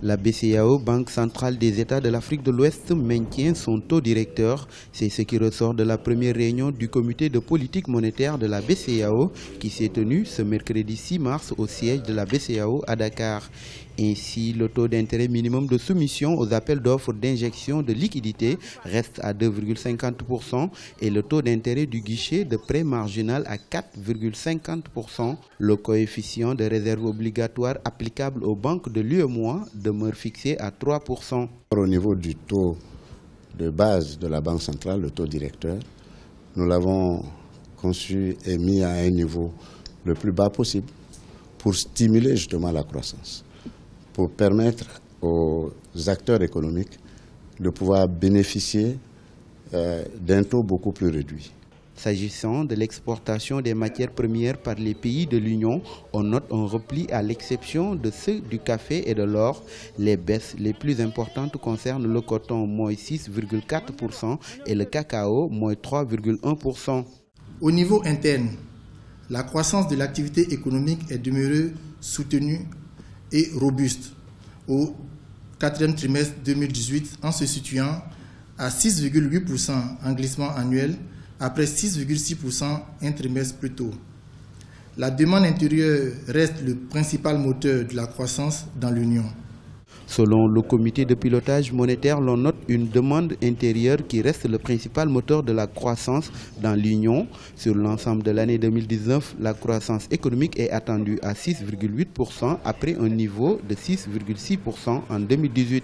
La BCEAO, Banque centrale des États de l'Afrique de l'Ouest, maintient son taux directeur. C'est ce qui ressort de la première réunion du comité de politique monétaire de la BCEAO qui s'est tenue ce mercredi 6 mars au siège de la BCEAO à Dakar. Ainsi, le taux d'intérêt minimum de soumission aux appels d'offres d'injection de liquidités reste à 2,50% et le taux d'intérêt du guichet de prêt marginal à 4,50%. Le coefficient de réserve obligatoire applicable aux banques de l'UEMOA demeure fixé à 3%. Au niveau du taux de base de la Banque centrale, le taux directeur, nous l'avons conçu et mis à un niveau le plus bas possible pour stimuler justement la croissance, pour permettre aux acteurs économiques de pouvoir bénéficier d'un taux beaucoup plus réduit. S'agissant de l'exportation des matières premières par les pays de l'Union, on note un repli à l'exception de ceux du café et de l'or. Les baisses les plus importantes concernent le coton, moins 6,4% et le cacao, moins 3,1%. Au niveau interne, la croissance de l'activité économique est demeurée soutenue et robuste au quatrième trimestre 2018 en se situant à 6,8% en glissement annuel après 6,6% un trimestre plus tôt. La demande intérieure reste le principal moteur de la croissance dans l'Union. Selon le comité de pilotage monétaire, l'on note une demande intérieure qui reste le principal moteur de la croissance dans l'Union. Sur l'ensemble de l'année 2019, la croissance économique est attendue à 6,8% après un niveau de 6,6% en 2018.